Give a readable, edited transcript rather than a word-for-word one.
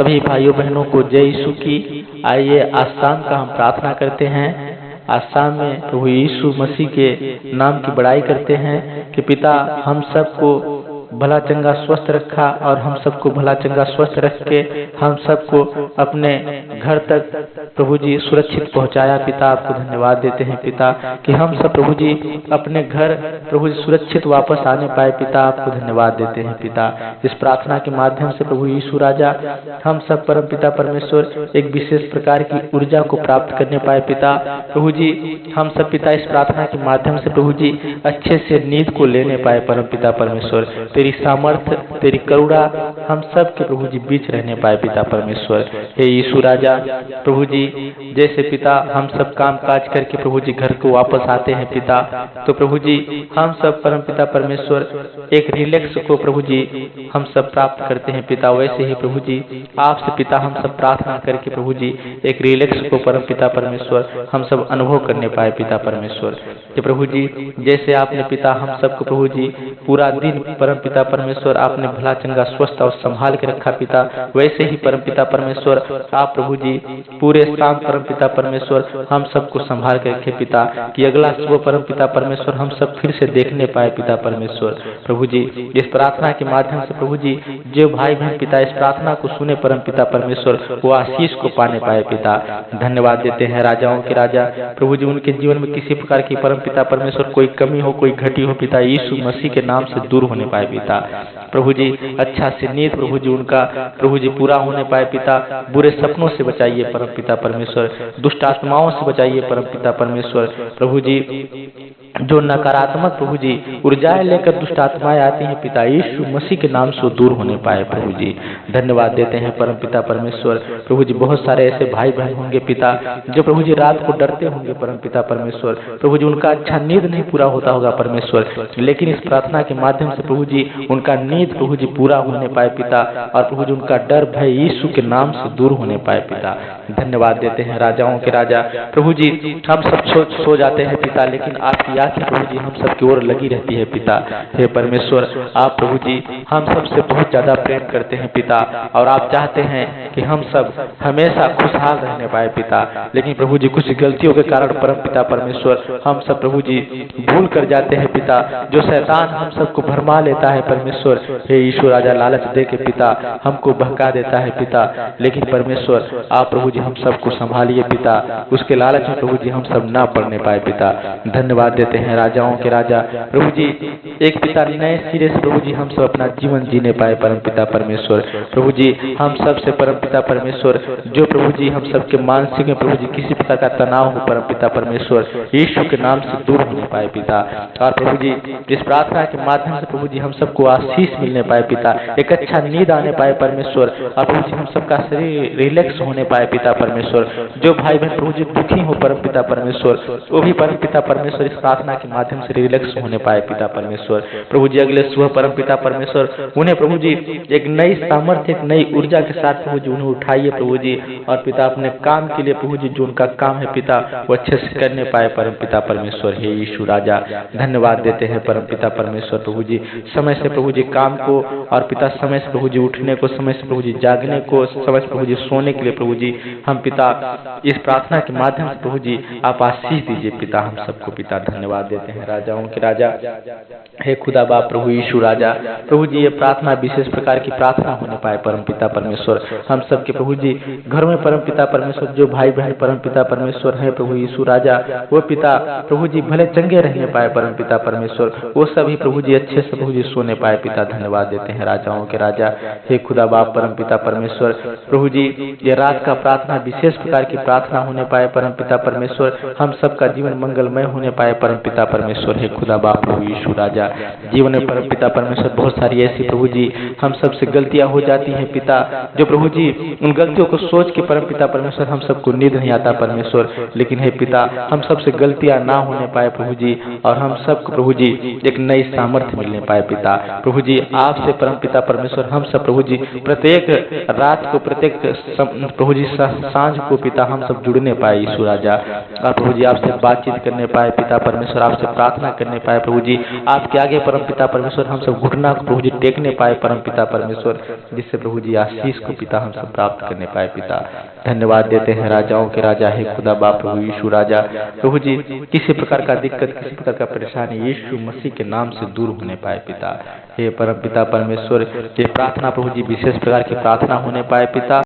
सभी भाइयों बहनों को जय यीशु की। आइए आज शाम का हम प्रार्थना करते हैं। आज शाम में प्रभु यीशु मसीह के नाम की बड़ाई करते हैं कि पिता हम सबको भला चंगा स्वस्थ रखा और हम सबको भला चंगा स्वस्थ रख के हम सबको अपने घर तक प्रभु जी सुरक्षित पहुंचाया। पिता आपको धन्यवाद देते हैं पिता कि हम सब प्रभु जी अपने घर प्रभु जी सुरक्षित वापस आने पाए। पिता आपको धन्यवाद देते हैं पिता। इस प्रार्थना के माध्यम से प्रभु यीशु राजा हम सब परम पिता परमेश्वर एक विशेष प्रकार की ऊर्जा को प्राप्त करने पाए। पिता प्रभु जी हम सब पिता इस प्रार्थना के माध्यम से प्रभु जी अच्छे से नींद को लेने पाए। परम पिता परमेश्वर तेरी सामर्थ्य तेरी करुणा हम सब के प्रभु जी बीच रहने पाए। पिता परमेश्वर हे यीशु राजा प्रभु जी जैसे पिता हम सब काम काज करके प्रभु जी घर को वापस आते हैं पिता, तो प्रभु जी हम सब परम पिता परमेश्वर एक रिलैक्स को प्रभु जी हम सब प्राप्त करते हैं पिता। वैसे ही प्रभु जी आपसे पिता हम सब प्रार्थना करके प्रभु जी एक रिलैक्स को परम पिता परमेश्वर हम सब अनुभव करने पाए। पिता परमेश्वर कि प्रभु जी जैसे आपने पिता हम सबको प्रभु जी पूरा दिन परम पिता परमेश्वर आपने भला चंगा स्वस्थ और संभाल के रखा पिता, वैसे ही परम पिता परमेश्वर आप प्रभु जी पूरे शाम परम पिता परमेश्वर हम सबको संभाल के रखे पिता कि अगला सुबह परम पिता परमेश्वर हम सब फिर से देखने पाए। पिता परमेश्वर प्रभु जी इस प्रार्थना के माध्यम से प्रभु जी जो भाई बहन पिता इस प्रार्थना को सुने परम पिता परमेश्वर वो आशीष को पाने पाए। पिता धन्यवाद देते हैं राजाओं के राजा प्रभु जी उनके जीवन में किसी प्रकार की परम पिता परमेश्वर कोई कमी हो कोई घटी हो पिता यीशु मसीह के नाम से दूर होने पाए। पिता प्रभु जी अच्छा से नींद प्रभु जी उनका प्रभु जी पूरा होने पाए। पिता बुरे सपनों से बचाइए परम पिता परमेश्वर, दुष्ट आत्माओं से बचाइए परम पिता परमेश्वर। प्रभु जी जो नकारात्मक प्रभु जी ऊर्जाएं लेकर दुष्ट आत्माएं आती हैं पिता यीशु मसीह के नाम से दूर होने पाए। प्रभु जी धन्यवाद देते हैं परम पिता परमेश्वर। प्रभु जी बहुत सारे ऐसे भाई बहन होंगे पिता जो प्रभु जी रात को डरते होंगे परम पिता परमेश्वर, प्रभु जी उनका अच्छा नींद नहीं पूरा होता होगा परमेश्वर, लेकिन इस प्रार्थना के माध्यम से प्रभु जी उनका नींद प्रभु जी पूरा होने पाए पिता और प्रभु जी उनका डर भय यीशु के नाम से दूर होने पाए। पिता धन्यवाद देते हैं राजाओं के राजा प्रभु जी हम सब सो जाते हैं पिता लेकिन आपकी आंखें प्रभु जी हम सब की ओर लगी रहती है पिता। हे परमेश्वर आप प्रभु जी हम सब से बहुत ज्यादा प्रेम करते हैं पिता और आप चाहते हैं कि हम सब हमेशा खुशहाल रहने पाए पिता, लेकिन प्रभु जी कुछ गलतियों के कारण परम पिता परमेश्वर हम सब प्रभु जी भूल कर जाते हैं पिता, जो शैतान हम सबको भरमा लेता है परमेश्वर। हे यीशु राजा लालच दे के पिता हमको बहका देता है पिता, लेकिन परमेश्वर आप प्रभु जी हम सबको संभालिए पिता, उसके लालच में प्रभु जी हम सब ना पड़ने पाए पिता। धन्यवाद देते हैं राजाओं के राजा प्रभु जी एक पिता नए सिरे से प्रभु जी हम सब अपना जीवन जीने पाए परम पिता परमेश्वर। प्रभु जी हम सब से परम पिता परमेश्वर जो प्रभु जी हम सबके मानसिक में प्रभु जी किसी प्रकार का तनाव हो परम पिता परमेश्वर यीशु के नाम से दूर होने पाए पिता, और प्रभु जी इस प्रार्थना के माध्यम से प्रभु जी हम सबको आशीष मिलने पाए पिता, एक अच्छा नींद आने पाए परमेश्वर, और प्रभु जी हम सबका शरीर रिलैक्स होने पाए पिता परमेश्वर। जो भाई बहन प्रभु जी दुखी हो परम पिता परमेश्वर वो भी परम पिता परमेश्वर इस प्रार्थना के माध्यम से रिलैक्स होने पाए पिता परमेश्वर। प्रभु जी अगले सुबह परम पिता परमेश्वर उन्हें प्रभु जी एक नई सामर्थ्य एक नई ऊर्जा के साथ प्रभु जी उन्हें उठाइए प्रभु जी, और पिता अपने काम के लिए प्रभु जी जो उनका काम है पिता वो अच्छे से करने पाए परम पिता परमेश्वर। हे यीशु राजा धन्यवाद देते हैं परम पिता परमेश्वर प्रभु जी समय से प्रभु जी काम को और पिता समय से प्रभु जी उठने को, समय से प्रभु जी जागने को, समय से प्रभु जी सोने के लिए प्रभु जी हम पिता इस प्रार्थना के माध्यम से प्रभु जी आप आशीष दीजिए पिता हम सबको पिता। धन्यवाद देते हैं राजाओं के राजा हे खुदा बाप प्रभु यीशु राजा प्रभु जी ये प्रार्थना विशेष प्रकार की प्रार्थना होने पाए परम पिता परमेश्वर हम सबके प्रभु जी घर में परम पिता परमेश्वर जो भाई बहन परम पिता परमेश्वर है प्रभु यीशु राजा वो पिता प्रभु जी भले चंगे रहने पाए परम पिता परमेश्वर, वो सभी प्रभु जी अच्छे से प्रभु जी सोने पाए पिता। धन्यवाद देते हैं राजाओं के राजा हे खुदा बाप परम पिता परमेश्वर प्रभु जी ये रात का प्रार्थना विशेष प्रकार की प्रार्थना होने पाए परम पिता परमेश्वर, हम सबका जीवन मंगलमय होने पाए परम पिता परमेश्वर। हे खुदा बाप प्रभु यीशु राजा जीवन में परम पिता परमेश्वर बहुत सारी ऐसी प्रभु जी हम सबसे गलतियां हो जाती हैं पिता, जो प्रभु जी उन गलतियों को सोच के परम पिता परमेश्वर हम सबको नींद नहीं आता परमेश्वर, लेकिन हे पिता हम सबसे गलतियां ना होने पाए प्रभु जी और हम सबको प्रभु जी एक नई सामर्थ्य मिलने पाए पिता। प्रभु जी आपसे परम पिता परमेश्वर हम सब प्रभु जी प्रत्येक रात को प्रत्येक प्रभु जी सांझ को पिता हम सब जुड़ने पाए यीशु राजा, और प्रभु जी आपसे बातचीत करने पाए पिता परमेश्वर परमेश्वर आपसे प्रार्थना करने पाए प्रभु जी, आपके आगे परमपिता परमेश्वर हम सब घुटना को प्रभु जी टेकने पाए परमपिता परमेश्वर, जिससे प्रभु जी आशीष को पिता हम सब प्राप्त करने पाए पिता। धन्यवाद देते हैं राजाओं के राजा है खुदा बाप प्रभु यीशु राजा, प्रभु जी किसी प्रकार का दिक्कत किसी प्रकार का परेशानी यीशु मसीह के नाम से दूर होने पाए पिता। हे परमपिता परमेश्वर, ये प्रार्थना प्रभु जी विशेष प्रकार की प्रार्थना होने पाए पिता।